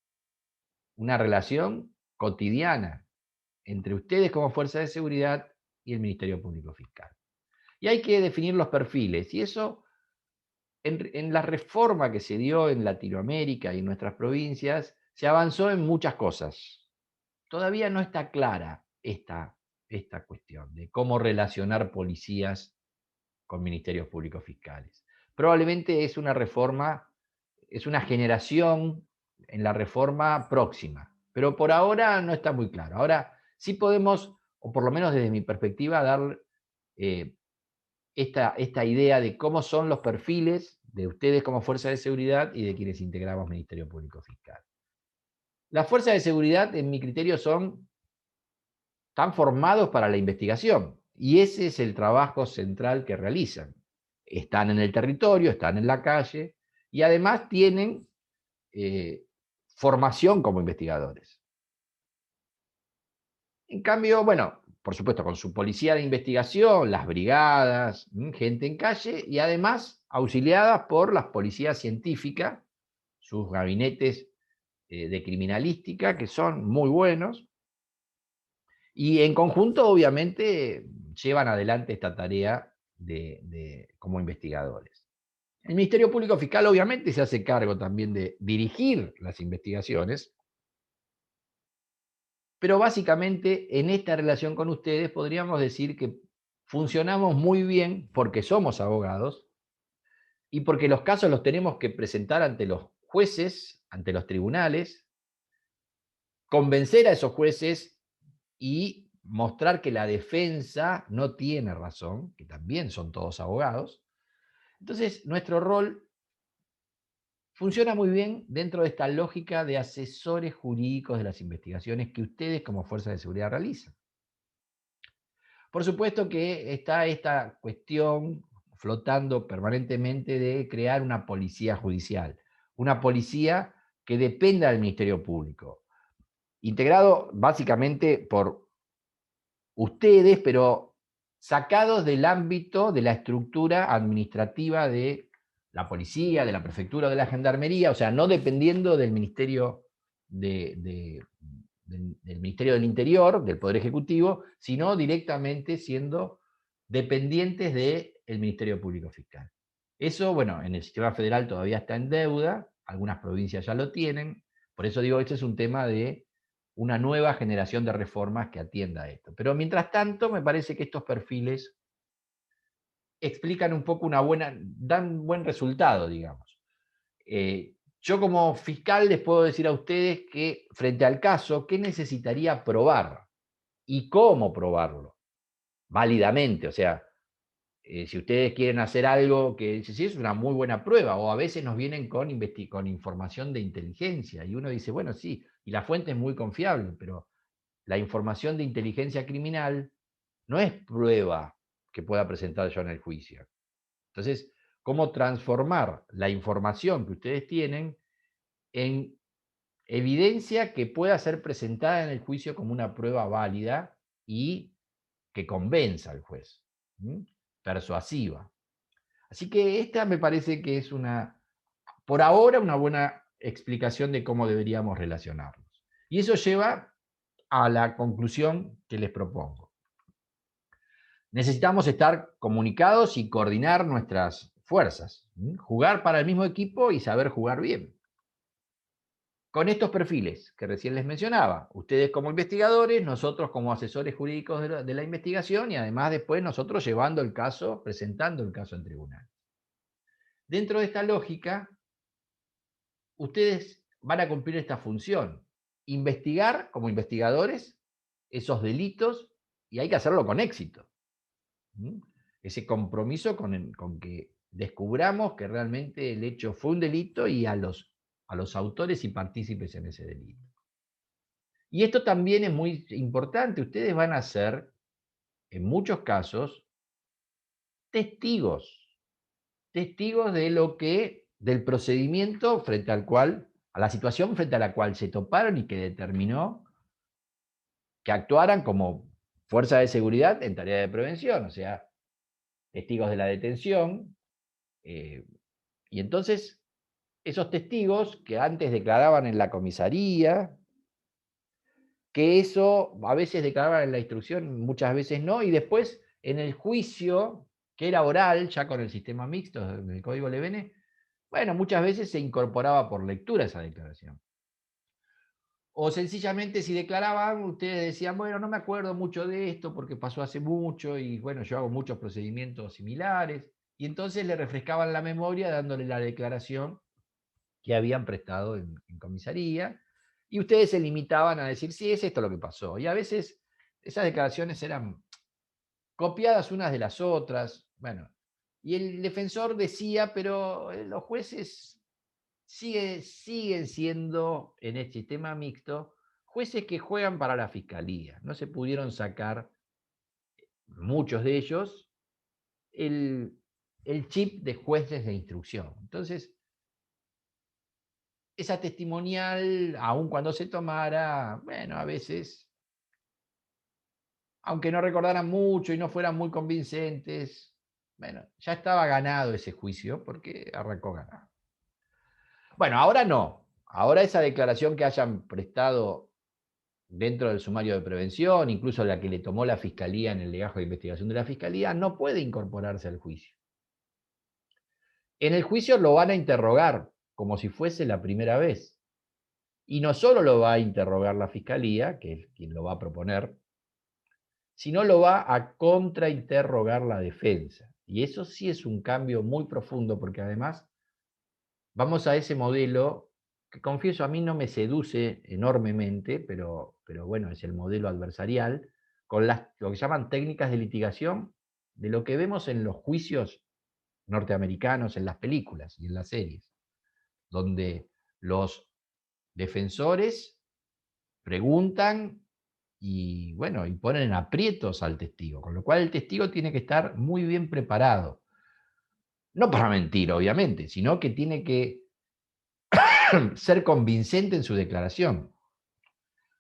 Speaker 1: una relación cotidiana entre ustedes como fuerza de seguridad y el Ministerio Público Fiscal. Y hay que definir los perfiles, y eso en la reforma que se dio en Latinoamérica y en nuestras provincias, se avanzó en muchas cosas. Todavía no está clara esta cuestión de cómo relacionar policías con ministerios públicos fiscales. Probablemente es una reforma, es una generación en la reforma próxima, pero por ahora no está muy claro. Ahora sí podemos, o por lo menos desde mi perspectiva, dar eh, esta idea de cómo son los perfiles de ustedes como fuerza de seguridad y de quienes integramos Ministerio Público Fiscal. Las fuerzas de seguridad, en mi criterio, están formados para la investigación, y ese es el trabajo central que realizan. Están en el territorio, están en la calle, y además tienen formación como investigadores. En cambio, bueno, por supuesto, con su policía de investigación, las brigadas, gente en calle, y además auxiliadas por las policías científicas, sus gabinetes de criminalística, que son muy buenos, y en conjunto, obviamente, llevan adelante esta tarea como investigadores. El Ministerio Público Fiscal, obviamente, se hace cargo también de dirigir las investigaciones, pero básicamente en esta relación con ustedes podríamos decir que funcionamos muy bien porque somos abogados y porque los casos los tenemos que presentar ante los jueces, ante los tribunales, convencer a esos jueces y mostrar que la defensa no tiene razón, que también son todos abogados. Entonces, nuestro rol funciona muy bien dentro de esta lógica de asesores jurídicos de las investigaciones que ustedes como fuerzas de seguridad realizan. Por supuesto que está esta cuestión flotando permanentemente de crear una policía judicial, una policía que dependa del Ministerio Público, integrado básicamente por ustedes, pero sacados del ámbito de la estructura administrativa de la policía, de la prefectura o de la gendarmería, o sea, no dependiendo del Ministerio del Ministerio del Interior, del Poder Ejecutivo, sino directamente siendo dependientes del Ministerio Público Fiscal. Eso, bueno, en el sistema federal todavía está en deuda, algunas provincias ya lo tienen, por eso digo, este es un tema de una nueva generación de reformas que atienda a esto. Pero mientras tanto, me parece que estos perfiles explican un poco dan un buen resultado, digamos. Yo como fiscal les puedo decir a ustedes que frente al caso, ¿qué necesitaría probar? ¿Y cómo probarlo? Válidamente, o sea, si ustedes quieren hacer algo que sí es una muy buena prueba, o a veces nos vienen con información de inteligencia, y uno dice, bueno, sí, y la fuente es muy confiable, pero la información de inteligencia criminal no es prueba que pueda presentar yo en el juicio. Entonces, ¿cómo transformar la información que ustedes tienen en evidencia que pueda ser presentada en el juicio como una prueba válida y que convenza al juez, persuasiva? Así que esta me parece que es por ahora, una buena explicación de cómo deberíamos relacionarnos. Y eso lleva a la conclusión que les propongo. Necesitamos estar comunicados y coordinar nuestras fuerzas, jugar para el mismo equipo y saber jugar bien. Con estos perfiles que recién les mencionaba, ustedes como investigadores, nosotros como asesores jurídicos de la investigación y además después nosotros llevando el caso, presentando el caso en tribunal. Dentro de esta lógica, ustedes van a cumplir esta función, investigar como investigadores esos delitos y hay que hacerlo con éxito. Ese compromiso con que descubramos que realmente el hecho fue un delito y a los autores y partícipes en ese delito. Y esto también es muy importante, ustedes van a ser, en muchos casos, testigos, testigos de del procedimiento frente al cual, a la situación frente a la cual se toparon y que determinó que actuaran como fuerza de seguridad en tarea de prevención, o sea, testigos de la detención. Y entonces, esos testigos que antes declaraban en la comisaría, que eso a veces declaraban en la instrucción, muchas veces no, y después en el juicio, que era oral, ya con el sistema mixto del Código Levene, bueno, muchas veces se incorporaba por lectura esa declaración. O sencillamente si declaraban, ustedes decían, bueno, no me acuerdo mucho de esto porque pasó hace mucho y bueno, yo hago muchos procedimientos similares. Y entonces le refrescaban la memoria dándole la declaración que habían prestado en comisaría. Y ustedes se limitaban a decir, sí, es esto lo que pasó. Y a veces esas declaraciones eran copiadas unas de las otras. Bueno, y el defensor decía, pero los jueces siguen siendo, en el sistema mixto, jueces que juegan para la fiscalía. No se pudieron sacar, muchos de ellos, el chip de jueces de instrucción. Entonces, esa testimonial, aun cuando se tomara, bueno, a veces, aunque no recordaran mucho y no fueran muy convincentes, bueno, ya estaba ganado ese juicio porque arrancó ganado. Bueno, ahora no. Ahora esa declaración que hayan prestado dentro del sumario de prevención, incluso la que le tomó la fiscalía en el legajo de investigación de la fiscalía, no puede incorporarse al juicio. En el juicio lo van a interrogar como si fuese la primera vez. Y no solo lo va a interrogar la fiscalía, que es quien lo va a proponer, sino lo va a contrainterrogar la defensa. Y eso sí es un cambio muy profundo, porque además vamos a ese modelo que, confieso, a mí no me seduce enormemente, pero bueno, es el modelo adversarial, con lo que llaman técnicas de litigación, de lo que vemos en los juicios norteamericanos, en las películas y en las series, donde los defensores preguntan y, bueno, y ponen en aprietos al testigo, con lo cual el testigo tiene que estar muy bien preparado. No para mentir, obviamente, sino que tiene que ser convincente en su declaración.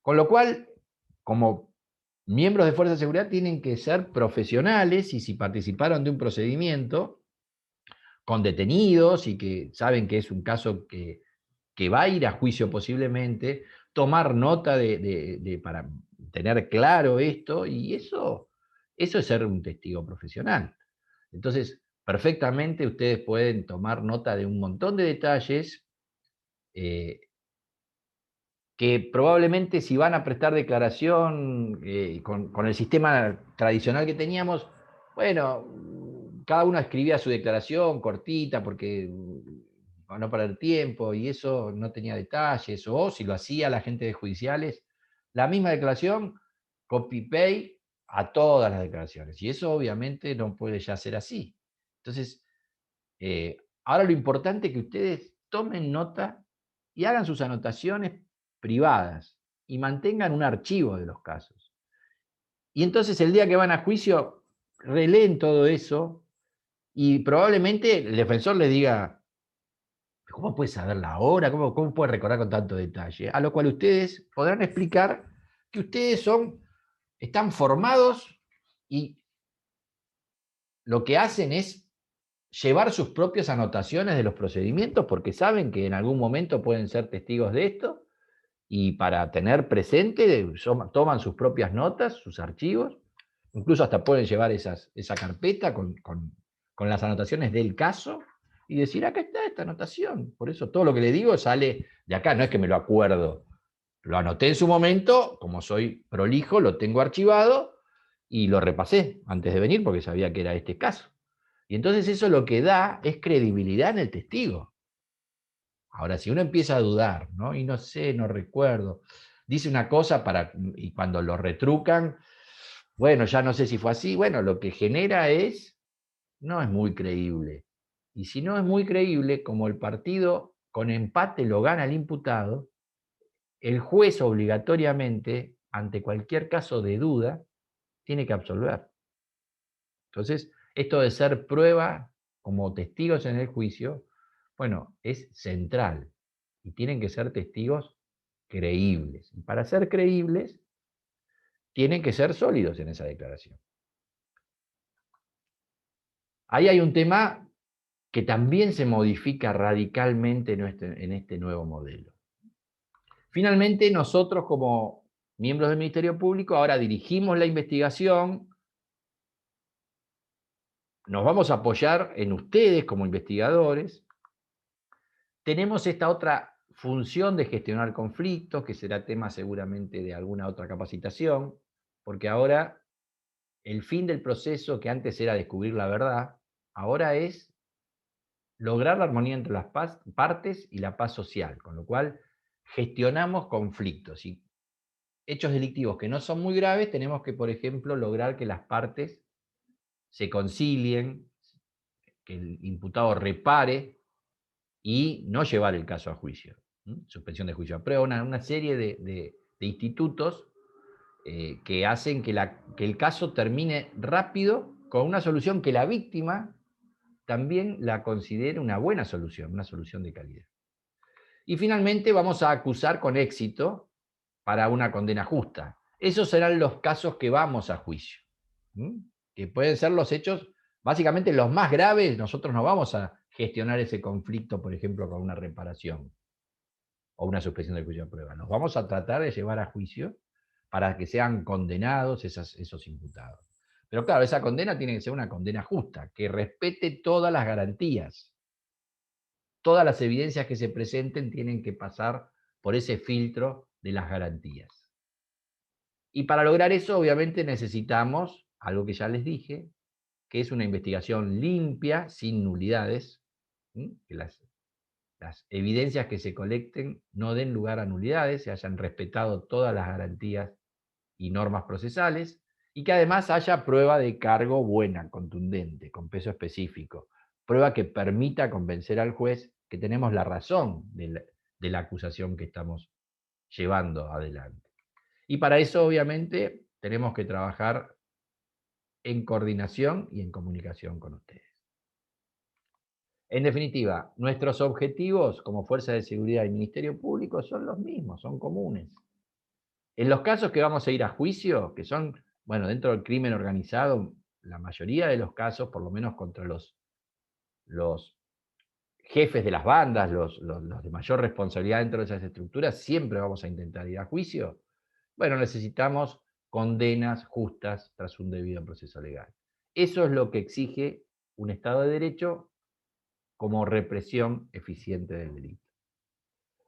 Speaker 1: Con lo cual, como miembros de Fuerza de Seguridad, tienen que ser profesionales y si participaron de un procedimiento con detenidos y que saben que es un caso que va a ir a juicio posiblemente, tomar nota para tener claro esto, y eso es ser un testigo profesional. Entonces, perfectamente ustedes pueden tomar nota de un montón de detalles eh, que probablemente si van a prestar declaración con el sistema tradicional que teníamos, bueno, cada uno escribía su declaración cortita porque para no perder tiempo y eso no tenía detalles, o si lo hacía la gente de judiciales, la misma declaración, copy-paste a todas las declaraciones. Y eso obviamente no puede ya ser así. Entonces, ahora lo importante es que ustedes tomen nota y hagan sus anotaciones privadas y mantengan un archivo de los casos. Y entonces el día que van a juicio, releen todo eso y probablemente el defensor les diga, ¿cómo puede saber la hora? ¿Cómo puede recordar con tanto detalle? A lo cual ustedes podrán explicar que ustedes están formados y lo que hacen es llevar sus propias anotaciones de los procedimientos porque saben que en algún momento pueden ser testigos de esto y para tener presente toman sus propias notas, sus archivos, incluso hasta pueden llevar esa carpeta con las anotaciones del caso y decir, acá está esta anotación. Por eso todo lo que le digo sale de acá, no es que me lo acuerdo. Lo anoté en su momento, como soy prolijo, lo tengo archivado y lo repasé antes de venir porque sabía que era este caso. Y entonces eso lo que da es credibilidad en el testigo. Ahora, si uno empieza a dudar, ¿no? Y no sé, no recuerdo, dice una cosa y cuando lo retrucan, bueno, ya no sé si fue así, bueno, lo que genera no es muy creíble. Y si no es muy creíble, como el partido con empate lo gana el imputado, el juez obligatoriamente, ante cualquier caso de duda, tiene que absolver. Entonces, esto de ser prueba como testigos en el juicio, bueno, es central y tienen que ser testigos creíbles. Y para ser creíbles, tienen que ser sólidos en esa declaración. Ahí hay un tema que también se modifica radicalmente en este nuevo modelo. Finalmente, nosotros como miembros del Ministerio Público ahora dirigimos la investigación, nos vamos a apoyar en ustedes como investigadores. Tenemos esta otra función de gestionar conflictos, que será tema seguramente de alguna otra capacitación, porque ahora el fin del proceso, que antes era descubrir la verdad, ahora es lograr la armonía entre las partes y la paz social, con lo cual gestionamos conflictos y hechos delictivos que no son muy graves, tenemos que, por ejemplo, lograr que las partes se concilien, que el imputado repare y no llevar el caso a juicio. Suspensión de juicio a prueba, una serie de institutos que hacen que el caso termine rápido con una solución que la víctima también la considere una buena solución, una solución de calidad. Y finalmente vamos a acusar con éxito para una condena justa. Esos serán los casos que vamos a juicio, que pueden ser los hechos, básicamente los más graves. Nosotros no vamos a gestionar ese conflicto, por ejemplo, con una reparación o una suspensión del juicio de prueba. Nos vamos a tratar de llevar a juicio para que sean condenados esos imputados. Pero claro, esa condena tiene que ser una condena justa, que respete todas las garantías. Todas las evidencias que se presenten tienen que pasar por ese filtro de las garantías. Y para lograr eso, obviamente, necesitamos algo que ya les dije, que es una investigación limpia, sin nulidades, que las evidencias que se colecten no den lugar a nulidades, se hayan respetado todas las garantías y normas procesales, y que además haya prueba de cargo buena, contundente, con peso específico, prueba que permita convencer al juez que tenemos la razón de la acusación que estamos llevando adelante. Y para eso, obviamente, tenemos que trabajar en coordinación y en comunicación con ustedes. En definitiva, nuestros objetivos como Fuerza de Seguridad y Ministerio Público son los mismos, son comunes. En los casos que vamos a ir a juicio, que son, bueno, dentro del crimen organizado, la mayoría de los casos, por lo menos contra los jefes de las bandas, los de mayor responsabilidad dentro de esas estructuras, siempre vamos a intentar ir a juicio. Bueno, necesitamos condenas justas tras un debido proceso legal. Eso es lo que exige un Estado de Derecho como represión eficiente del delito.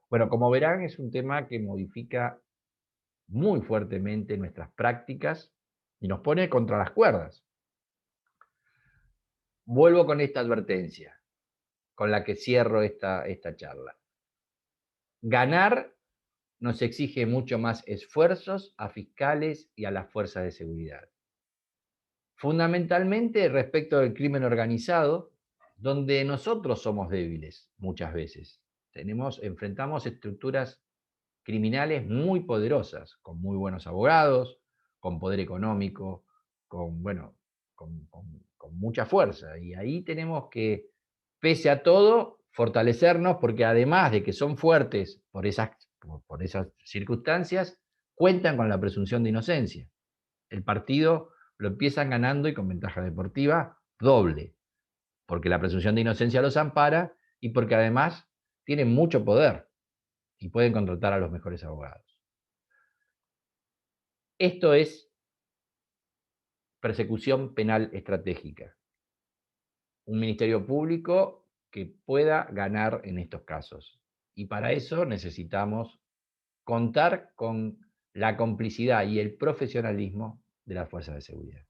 Speaker 1: Bueno, como verán, es un tema que modifica muy fuertemente nuestras prácticas y nos pone contra las cuerdas. Vuelvo con esta advertencia, con la que cierro esta charla. Ganar nos exige mucho más esfuerzos a fiscales y a las fuerzas de seguridad. Fundamentalmente respecto del crimen organizado, donde nosotros somos débiles muchas veces. Enfrentamos estructuras criminales muy poderosas, con muy buenos abogados, con poder económico, bueno, con mucha fuerza. Y ahí tenemos que, pese a todo, fortalecernos, porque además de que son fuertes por esas circunstancias, cuentan con la presunción de inocencia. El partido lo empiezan ganando y con ventaja deportiva doble. porque la presunción de inocencia los ampara y porque además tienen mucho poder y pueden contratar a los mejores abogados. Esto es persecución penal estratégica. Un ministerio público que pueda ganar en estos casos. Y para eso necesitamos contar con la complicidad y el profesionalismo de las fuerzas de seguridad.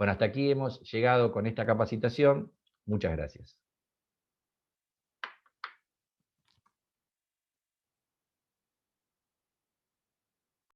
Speaker 1: Bueno, hasta aquí hemos llegado con esta capacitación. Muchas gracias.